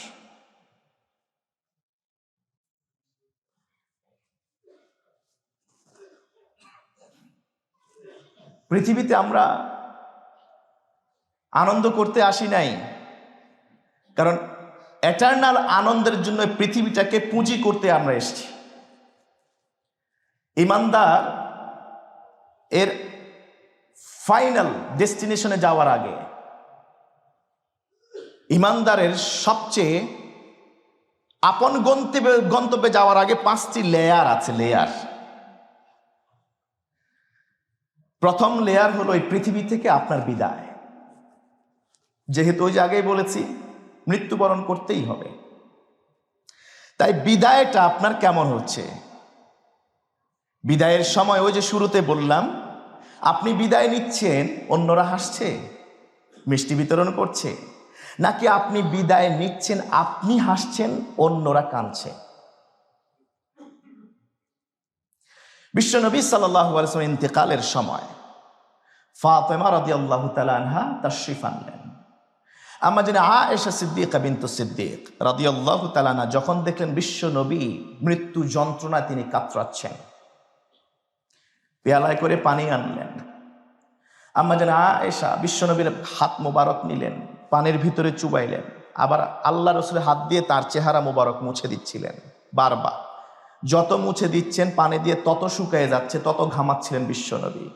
পৃথিবীতে আমরা আনন্দ করতে আসি নাই, কারণ এটারনাল আনন্দের জন্য পৃথিবীটাকে পুঁজি করতে আমরা এসেছি। ইমানদার এর ফাইনাল ডেস্টিনেশনে যাওয়ার আগে, ইমানদারের সবচেয়ে আপন গন্তব্যে যাওয়ার আগে 5টি লেয়ার আছে। লেয়ার, প্রথম লেয়ার হলো এই পৃথিবী থেকে আপনার বিদায়। যেহেতু ওই যে আগেই বলেছি মৃত্যুবরণ করতেই হবে, তাই বিদায়টা আপনার কেমন হচ্ছে? বিদায়ের সময় ওই যে শুরুতে বললাম, আপনি বিদায় নিচ্ছেন, অন্যরা হাসছে, মিষ্টি বিতরণ করছে, নাকি আপনি বিদায় নিচ্ছেন, আপনি হাসছেন, অন্যরা কাঁদছে? বিশ্বনবী সাল্লাল্লাহু আলাইহি ওয়াসাল্লাম ইন্তেকালের সময় ফাতেমা রাদিয়াল্লাহু তাআলা আনহা তাশরিফ আনলেন। আম্মা জান আয়েশা সিদ্দিকা বিনতু সিদ্দিক রাদিয়াল্লাহু তাআলা আনহা যখন দেখলেন বিশ্বনবী মৃত্যু যন্ত্রণা তিনি কাতরাচ্ছেন, পেয়ালায় করে পানি আনলেন। আম্মা জান আয়েশা বিশ্বনবীর হাত মোবারক নিলেন, পানির ভিতরে চুবাইলেন, আবার আল্লাহ রাসূলের হাত দিয়ে তার চেহারা মোবারক মুছে দিচ্ছিলেন বারবার। যত মুছে দিচ্ছেন পানি দিয়ে তত শুকিয়ে যাচ্ছে, তত ঘামাচ্ছিলেন বিশ্বনবী।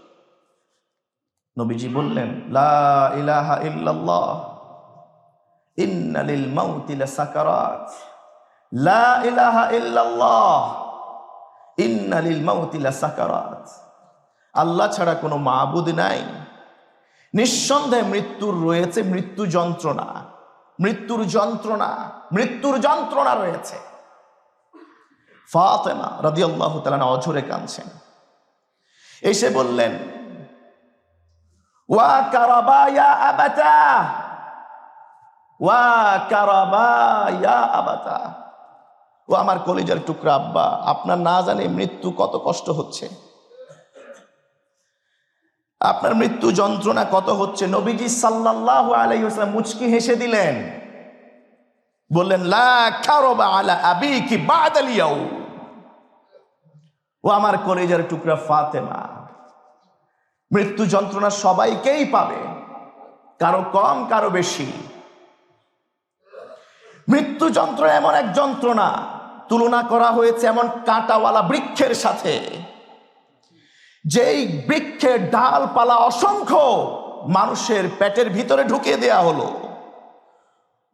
নবীজি বললেন, লা ইলাহা ইল্লাল্লাহ ইন্না লিল মাউতি লাসাকারাত, লা ইলাহা ইল্লাল্লাহ ইন্না লিল মাউতি লাসাকারাত। আল্লাহ ছাড়া কোনো মাবুদ নাই, নিঃসন্দেহে মৃত্যুর রয়েছে মৃত্যু যন্ত্রণা, মৃত্যুর যন্ত্রণা, মৃত্যুর যন্ত্রণা রয়েছে। ফাতেমা রাদিয়াল্লাহু তাআলা অঝরে কাঁদছেন। এসে বললেন, ওয়া কারাবা ইয়া আবাতা, ওয়া কারাবা ইয়া আবাতা, ও আমার কলিজার টুকরা আব্বা, আপনার না জানে মৃত্যু কত কষ্ট হচ্ছে, আপনার মৃত্যু যন্ত্রণা কত হচ্ছে। নবীজি সাল্লাল্লাহু আলাইহি ওয়াসাল্লাম মুচকি হেসে দিলেন, বললেন, লা কারাবা আলা আবিকি বাদাল ইয়াউম, ও আমার কলিজার টুকরা ফাতেমা, মৃত্যু যন্ত্রণা সবাইকেই পাবে, কারো কম কারো বেশি। মৃত্যু যন্ত্রণা এমন এক যন্ত্রণা, তুলনা করা হয়েছে এমন কাঁটাওয়ালা বৃক্ষের সাথে, যেই বৃক্ষের ডালপালা অসংখ্য মানুষের পেটের ভিতরে ঢুকিয়ে দেয়া হলো,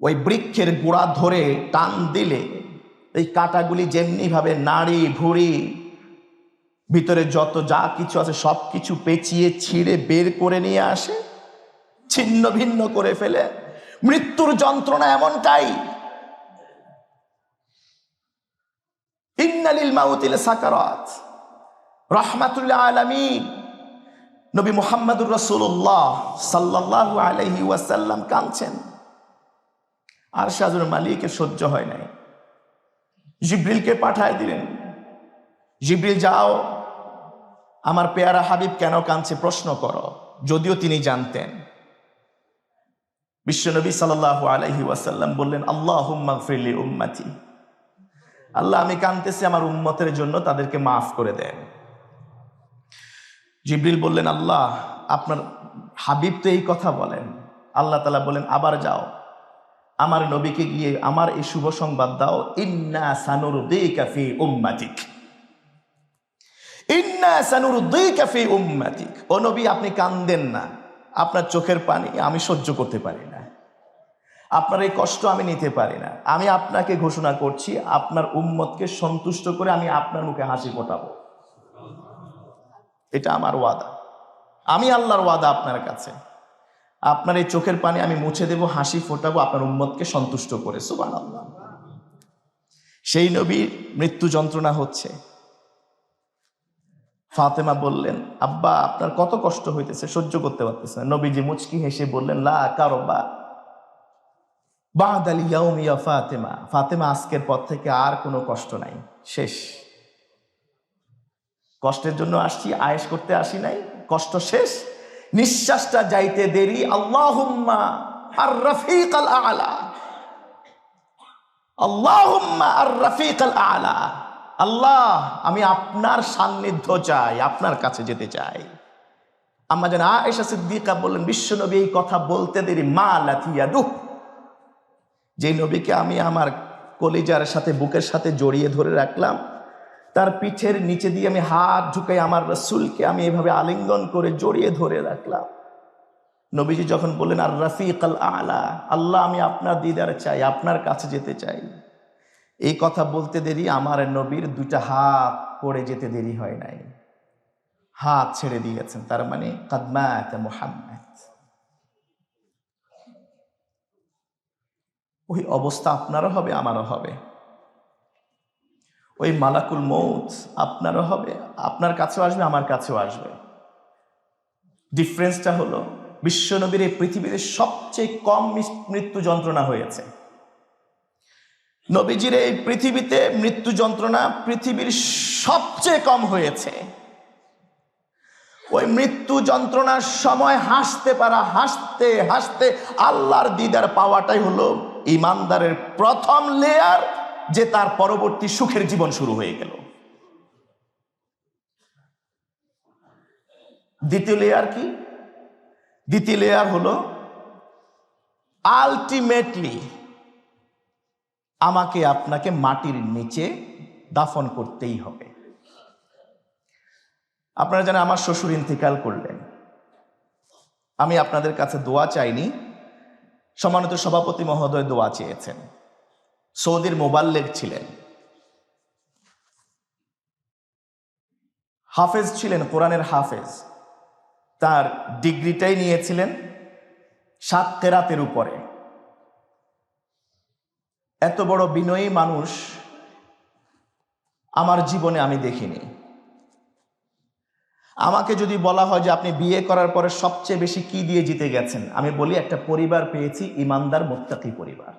ওই বৃক্ষের গোড়া ধরে টান দিলে এই কাঁটাগুলি যেমনি ভাবে নাড়ি ভুড়ি ভিতরে যত যা কিছু আছে সব কিছু পেঁচিয়ে ছিঁড়ে বের করে নিয়ে আসে, ছিন্ন ভিন্ন করে ফেলে। মৃত্যুর যন্ত্রণা এমনটাই। ইন্না লিল মাউতি লাসাকারাত, রাহমাতুল আলামিন নবী মুহাম্মদুর রাসূলুল্লাহ সাল্লাল্লাহু আলাইহি ওয়াসাল্লাম কাঁদছেন। আর শাহজুর মালিকের সহ্য হয় নাই, জিবরিলকে পাঠায় দিলেন, জিবরিল যাও আমার পেয়ারা হাবিব কেন কাঁদছে প্রশ্ন করো। যদিও তিনি জানতেন। বিশ্বনবী সাল্লাল্লাহু আলাইহি ওয়াসাল্লাম বললেন, আল্লাহুম্মা গফির লি উম্মতি, আল্লাহ আমি কাঁদতেছি আমার উম্মতের জন্য, তাদেরকে মাফ করে দেন। জিবরিল বললেন, আল্লাহ আপনার হাবিব তো এই কথা বলেন। আল্লাহ তাআলা বলেন, আবার যাও আমার নবীকে গিয়ে আমার এই শুভ সংবাদ দাও, ইন্না সানুরদিকা ফি উম্মাতিক, ইন্না সানুরদিকা ফি উম্মাতিক। ও নবী আপনি কাঁদেন না, আপনার চোখের পানি আমি সহ্য করতে পারি না, আপনার এই কষ্ট আমি নিতে পারি না। আমি আপনাকে ঘোষণা করছি, আপনার উম্মতকে সন্তুষ্ট করে আমি আপনার মুখে হাসি ফোটাবো। এটা আমার ওয়াদা, আমি আল্লাহর ওয়াদা আপনার কাছে। আপনার এই চোখের পানি আমি মুছে দেব, হাসি ফোটাবো আপনার উম্মতকে সন্তুষ্ট করে। সুবহানাল্লাহ। সেই নবীর মৃত্যু যন্ত্রণা হচ্ছে। ফাতেমা বললেন, আব্বা আপনার কত কষ্ট হইতেছে, সহ্য করতে পারতেছে না। নবীজি মুচকি হেসে বললেন, লা কারবা বাদাল ইয়াউম ইয়া ফাতেমা, ফাতেমা আজকের পর থেকে আর কোনো কষ্ট নাই, শেষ। কষ্টের জন্য আসছি, আয়েশ করতে আসি নাই, কষ্ট শেষ, নিঃশ্বাসটা যাইতে দেরি। আল্লাহুম্মা আর রফিক আল আলা, আল্লাহুম্মা আর রফিক আল আলা, আল্লাহ আমি আপনার সান্নিধ্য চাই, আপনার কাছে যেতে চাই। আম্মা জান আয়েশা সিদ্দিকা বললেন, বিশ্বনবী এই কথা বলতে দেরি মা লাতিয়াদু, যে নবীকে আমি আমার কলিজার সাথে বুকের সাথে জড়িয়ে ধরে রাখলাম, তার পিঠের নিচে দিয়ে আমি হাত ঢুকাই আমার রাসূলকে আমি এভাবে আলিঙ্গন করে জড়িয়ে ধরে রাখলাম। নবীজি যখন বললেন আর রফিক আল আলা, আল্লাহ আমি আপনার দিদার চাই, আপনার কাছে যেতে চাই, এই কথা বলতে দেরি আমার নবীর দুইটা হাত পড়ে যেতে দেরি হয় নাই, হাত ছেড়ে দিয়েছেন। তার মানে কাদ মাত মুহাম্মদ। ওই অবস্থা আপনারও হবে, আমারও হবে। ওই মালাকুল মউত আপনারও হবে, আপনার কাছেও আসবে, আমার কাছেও আসবে। ডিফারেন্সটা হলো বিশ্বনবীর এই পৃথিবীতে সবচেয়ে কম মৃত্যু যন্ত্রণা হয়েছে। নবীজির এই পৃথিবীতে মৃত্যু যন্ত্রণা পৃথিবীর সবচেয়ে কম হয়েছে। ওই মৃত্যু যন্ত্রণার সময় হাসতে পারা, হাসতে হাসতে আল্লাহর দিদার পাওয়াটাই হলো ইমানদারের প্রথম লেয়ার, যে তার পরবর্তী সুখের জীবন শুরু হয়ে গেল। দ্বিতীয় লেয়ার কি? দ্বিতীয় লেয়ার হলো আলটিমেটলি আমাকে আপনাকে মাটির নিচে দাফন করতেই হবে। আপনারা জানেন আমার শ্বশুর ইন্তেকাল করলেন, আমি আপনাদের কাছে দোয়া চাইনি, সম্মানিত সভাপতি মহোদয় দোয়া চেয়েছেন। সৌদির মোবাল্লেগ ছিলেন, হাফেজ ছিলেন, কোরআনের হাফেজ, তার ডিগ্রিটাই নিয়েছিলেন 7 কেরাতের উপরে। এত বড় বিনয়ী মানুষ আমার জীবনে আমি দেখিনি। আমাকে যদি বলা হয় যে আপনি বিয়ে করার পরে সবচেয়ে বেশি কি দিয়ে জিতে গেছেন, আমি বলি একটা পরিবার পেয়েছি, ইমানদার মুত্তাকি পরিবার।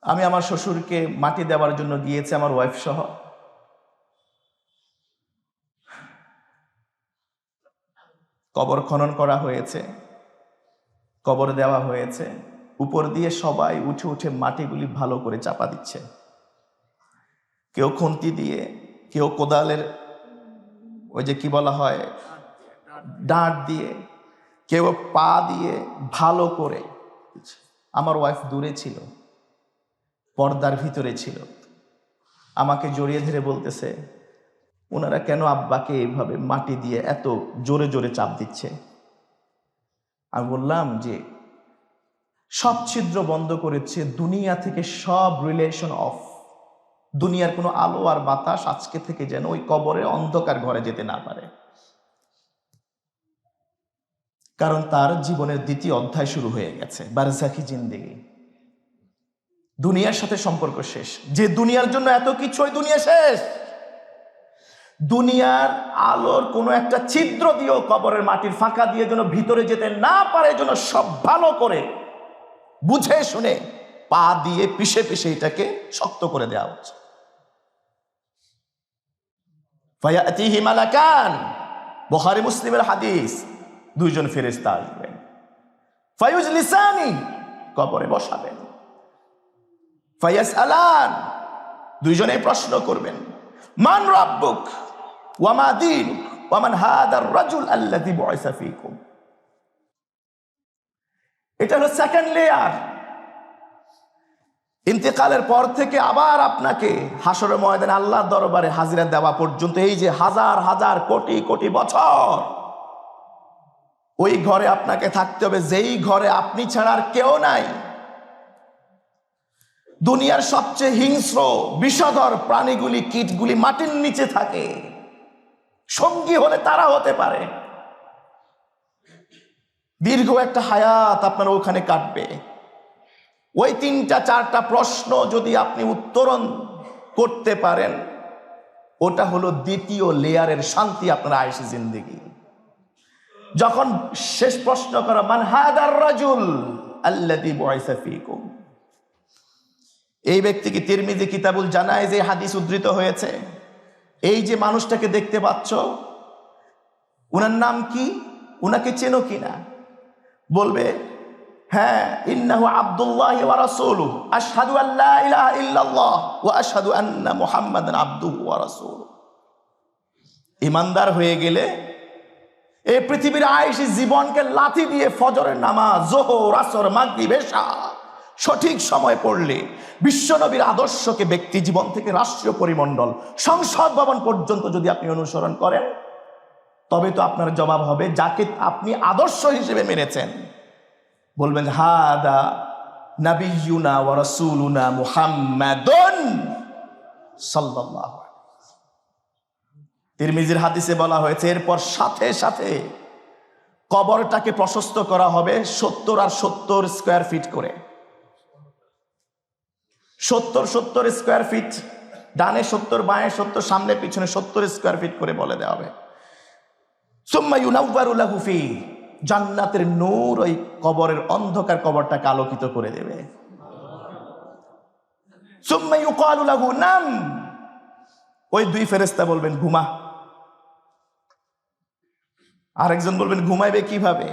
আমি আমার শ্বশুরকে মাটি দেওয়ার জন্য গিয়েছি আমার ওয়াইফ সহ। কবর খনন করা হয়েছে, কবর দেওয়া হয়েছে, উপর দিয়ে সবাই উঠে উঠে মাটিগুলি ভালো করে চাপা দিচ্ছে, কেউ খুন্তি দিয়ে, কেউ কোদালের ওই যে কি বলা হয় ডাঁট দিয়ে, কেউ পা দিয়ে ভালো করে। আমার ওয়াইফ দূরে ছিল, পর্দার ভিতরে ছিল, আমাকে জড়িয়ে ধরে বলতেছে, ওনারা কেন আব্বাকে এইভাবে মাটি দিয়ে এত জোরে জোরে চাপ দিচ্ছে? আমি বললাম যে সব ছিদ্র বন্ধ করেছে, দুনিয়া থেকে সব রিলেশন অফ, দুনিয়ার কোনো আলো আর বাতাস আজকে থেকে যেন ওই কবরে অন্ধকার ঘরে যেতে না পারে, কারণ তার জীবনের দ্বিতীয় অধ্যায় শুরু হয়ে গেছে, বারজাখি জিন্দেগি, দুনিয়ার সাথে সম্পর্ক শেষ। যে দুনিয়ার জন্য এত কিছু, ওই দুনিয়া শেষ। দুনিয়ার আলোর কোনো একটা ছিদ্র দিয়েও কবরের মাটির ফাঁকা দিয়ে যেন ভিতরে যেতে না পারে, যেন সব ভালো করে বুঝে শুনে পা দিয়ে পিষে পিষে এটাকে শক্ত করে দেওয়া হচ্ছে। ফায়াতিহি মালাকান, বুখারী মুসলিমের হাদিস, দুইজন ফেরেশতা আসবেন, ফায়ুজলিসানি, কবরে বসাবেন, ফায়াসআলান, দুইজনে প্রশ্ন করবেন, মান রাব্বুক ওয়া মা দীনুক ওয়া মান হাদার রাজুল আল্লাযী বুইসা ফীকুম। এটা হলো সেকেন্ড লেয়ার। ইন্তেকালের পর থেকে আবার আপনাকে হাসরের ময়দানে আল্লাহর দরবারে হাজিরা দেওয়া পর্যন্ত এই যে হাজার হাজার কোটি কোটি বছর, ওই ঘরে আপনাকে থাকতে হবে যেই ঘরে আপনি ছাড়া আর কেউ নাই। দুনিয়ার সবচেয়ে হিংস্র বিষধর প্রাণীগুলি, কীটগুলি মাটির নিচে থাকে, সঙ্গী হলে তারা হতে পারে। দীর্ঘ একটা হায়াত আপনার ওখানে কাটবে। ওই 3-4টা প্রশ্ন যদি আপনি উত্তরণ করতে পারেন, ওটা হলো দ্বিতীয় লেয়ারের শান্তি আপনার আয়েশি জিন্দেগি। যখন শেষ প্রশ্ন করা, মান হাদার রাজুল আল্লাযী বুইসা ফীকুম, এই ব্যক্তি কি তিরমিজি কিতাবুল জানায়েজে হাদিস উদ্ধৃত হয়েছে, এই যে মানুষটাকে দেখতে পাচ্ছ, উনার নাম কি, উনাকে চেনো কিনা? বলবে, হ্যাঁ, ইন্নাহু আব্দুল্লাহ ওয়া রাসূলুহু, আশহাদু আল্লা ইলাহা ইল্লাল্লাহ ওয়া আশহাদু আন্না মুহাম্মাদান আবদুহু ওয়া রাসূলুহু। ঈমানদার হয়ে গেলে এই পৃথিবীর আয়েশি জীবনকে লাথি দিয়ে ফজরের নামাজ, যোহর, আসর, মাগরিব, এশা সঠিক সময় পড়লে, বিশ্বনবীর আদর্শকে ব্যক্তি জীবন থেকে রাষ্ট্রীয় পরিমণ্ডল, সংসদ ভবন পর্যন্ত যদি আপনি অনুসরণ করেন, তবে তো আপনার জবাব হবে যাকে আপনি আদর্শ হিসেবে মেনেছেন। বলবেন, হাদা নাবিয়ুনা ওয়া রাসূলুনা মুহাম্মাদুন সাল্লাল্লাহু আলাইহি ওয়াসাল্লাম। তিরমিজির হাদিসে বলা হয়েছে, এরপর সাথে সাথে কবরটাকে প্রশস্ত করা হবে 70 আর 70 স্কয়ার ফিট করে। 70 স্কয়ার ফিট, ডানে 70, বাঁয়ে 70, সামনে পিছনে 70 স্কয়ার ফিট করে বলে দেওয়া হবে। সুম্মা ইউনাওয়ারু লাহু ফি, জান্নাতের নূর ওই কবরের অন্ধকার কবরটাকে আলোকিত করে দেবে। সুম্মা ইউকালু লাহু নাম, ওই দুই ফেরেশতা বলবেন ঘুমা। আরেকজন বলবেন ঘুমাইবে কিভাবে?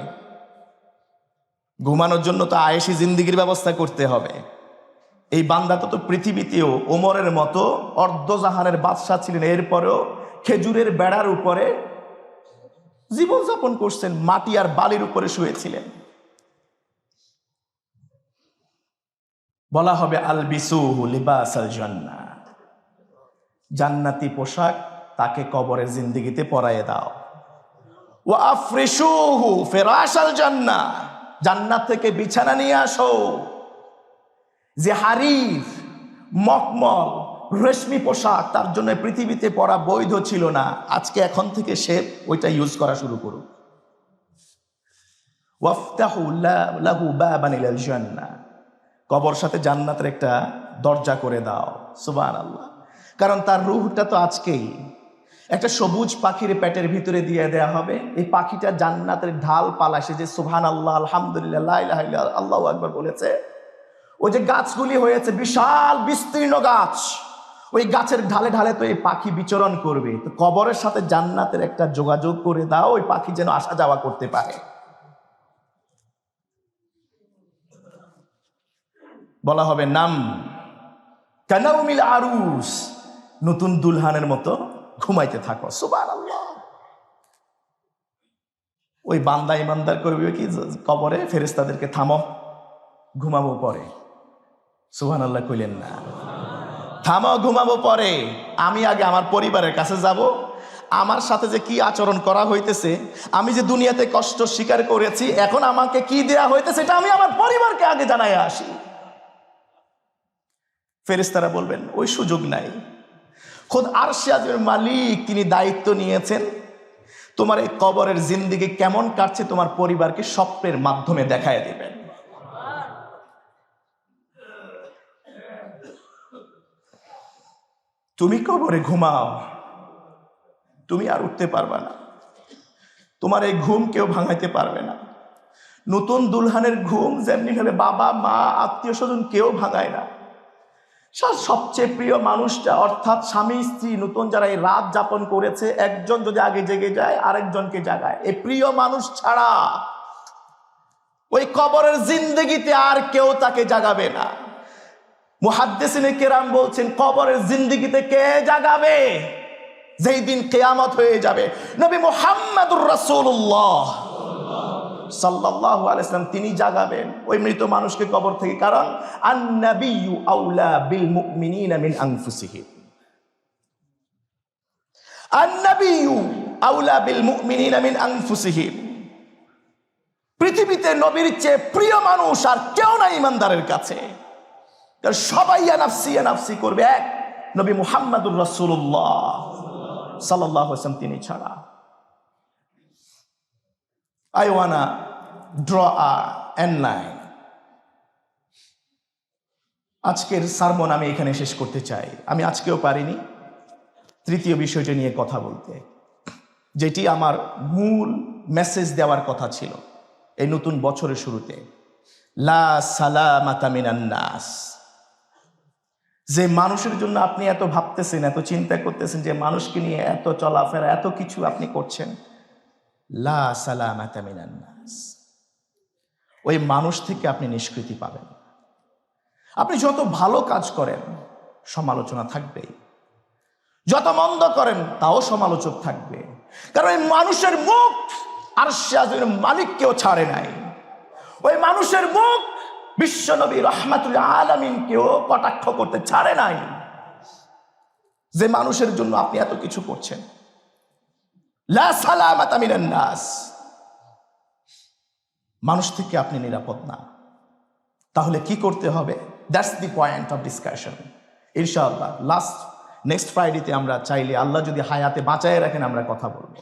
ঘুমানোর জন্য তো আয়েশি জিন্দেগির ব্যবস্থা করতে হবে। এই বান্দা তো পৃথিবীতেও ওমরের মতো অর্ধজাহানের বাদশাহ ছিলেন, এরপরেও খেজুরের বেড়ার উপরে জীবনযাপন করছেন, মাটি আর বালির উপরে শুয়েছিলেন। বলা হবে আলবিসুহু লিবাসাল জান্নাহ, জান্নাতি পোশাক তাকে কবরের জিন্দেগিতে পরায়ে দাও। ওয়া আফরিশুহু ফিরাশাল জান্নাহ, জান্নাত থেকে বিছানা নিয়ে আসো। যে হারির, মখমল, রেশমি পোশাক তার জন্য পৃথিবীতে পরা বৈধ ছিল না, আজকে এখন থেকে সে ওইটা ইউজ করা শুরু করুক। ওয়াফতাহু লাহু বাবান ইলাল জান্নাহ, কবর সাথে জান্নাতের একটা দরজা করে দাও। সুবহানাল্লাহ। কারণ তার রূহটা তো আজকেই একটা সবুজ পাখির পেটের ভিতরে দিয়ে দেয়া হবে। এই পাখিটা জান্নাতের ঢাল পালা, সে যে সুবহানাল্লাহ, আলহামদুলিল্লাহ, লা ইলাহা ইল্লাল্লাহ, আল্লাহু আকবার বলেছে, ওই যে গাছগুলি হয়েছে বিশাল বিস্তীর্ণ গাছ, ওই গাছের ঢালে ঢালে তো এই পাখি বিচরণ করবে। তো কবরের সাথে জান্নাতের একটা যোগাযোগ করে দাও, ওই পাখি যেন আসা যাওয়া করতে পারে। বলা হবে নাম কানাউমিল আরুস, নতুন দুলহানের মতো ঘুমাইতে থাকো। সুবহানাল্লাহ। ওই বান্দা ইমানদার করবে কি, কবরে ফেরেশতাদেরকে থামো, ঘুমাবো পরে। সুবহানাল্লাহ কইলেন না? থামো, ঘুমাবো পরে। আমি আগে আমার পরিবারের কাছে যাব, আমার সাথে যে কি আচরণ করা হইতেছে, আমি যে দুনিয়াতে কষ্ট স্বীকার করেছি, এখন আমাকে কি দেয়া হইতেছে, এটা আমি আমার পরিবারকে আগে জানাই আসি। ফেরেশতারা বলবেন ওই সুযোগ নাই। খোদ আরশে আজিমের মালিক তিনি দায়িত্ব নিয়েছেন, তোমার এই কবরের জিন্দেগি কেমন কাটছে তোমার পরিবারকে স্বপ্নের মাধ্যমে দেখায় দেবেন। তুমি কবরে ঘুমাও, তুমি আর উঠতে পারবে না, তোমার এই ঘুম কেউ ভাঙাইতে পারবে না। নতুন দুলহানের ঘুম যেমনি হলে বাবা মা আত্মীয় স্বজন কেউ ভাঙায় না, সবচেয়ে প্রিয় মানুষটা, অর্থাৎ স্বামী স্ত্রী নতুন যারা এই রাত যাপন করেছে, একজন যদি আগে জেগে যায় আরেকজনকে জাগায়। এই প্রিয় মানুষ ছাড়া ওই কবরের জিন্দেগিতে আর কেউ তাকে জাগাবে না। মুহাদ্দিসিনে কেরাম বলছেন, কবরের জিন্দেগিতে কে জাগাবে? যেই দিন কিয়ামত হয়ে যাবে, নবী মুহাম্মদুর রাসূলুল্লাহ সাল্লাল্লাহু আলাইহি ওয়াসাল্লাম তিনি জাগাবেন ওই মৃত মানুষকে কবর থেকে। কারণ আন-নাবিয়্যু আউলা বিল মুমিনিনা মিন আনফুসিহিম, আন-নাবিয়্যু আউলা বিল মুমিনিনা মিন আনফুসিহিম। পৃথিবীতে নবীর চেয়ে প্রিয় মানুষ আর কেউ নাই ইমানদারের কাছে। কারণ সবাই ইয়া নাফসি করবে, এক নবী মুহাম্মদুর রাসূলুল্লাহ সাল্লাল্লাহু আলাইহি ওয়াসাল্লাম তিনি ছাড়া। I wanna draw a end line. আজকের সারমন আমি এখানে শেষ করতে চাই। আমি আজকেও পারিনি তৃতীয় বিষয়টি নিয়ে কথা বলতে, যেটি আমার মূল মেসেজ দেওয়ার কথা ছিল এই নতুন বছরের শুরুতে। লা সালামাতা মিনান নাস। যে মানুষের জন্য আপনি এত ভাবতেছেন, এত চিন্তা করতেছেন, যে মানুষকে নিয়ে এত চলাফেরা, এত কিছু আপনি করছেন, লা সালামাতা মিনান নাস, ওই মানুষ থেকে আপনি নিষ্কৃতি পাবেন। আপনি যত ভালো কাজ করেন সমালোচনা থাকবেই, যত মন্দ করেন তাও সমালোচক থাকবে। কারণ ওই মানুষের মুখ আরশে আজিমের মালিককেও ছাড়ে নাই। ওই মানুষের মুখ বিশ্বনবী রাহমাতুল আলামিনকেও কটাক্ষ করতে ছাড়ে নাই। যে মানুষের জন্য আপনি এত কিছু করছেন, লা সালামাতা মিনান নাস, মানুষ থেকে আপনি নিরাপদ না। তাহলে কি করতে হবে? That's the point of discussion. ইনশাআল্লাহ নেক্সট ফ্রাইডেতে আমরা চাইলে, আল্লাহ যদি হায়াতে বাঁচায় রাখেন, আমরা কথা বলবো।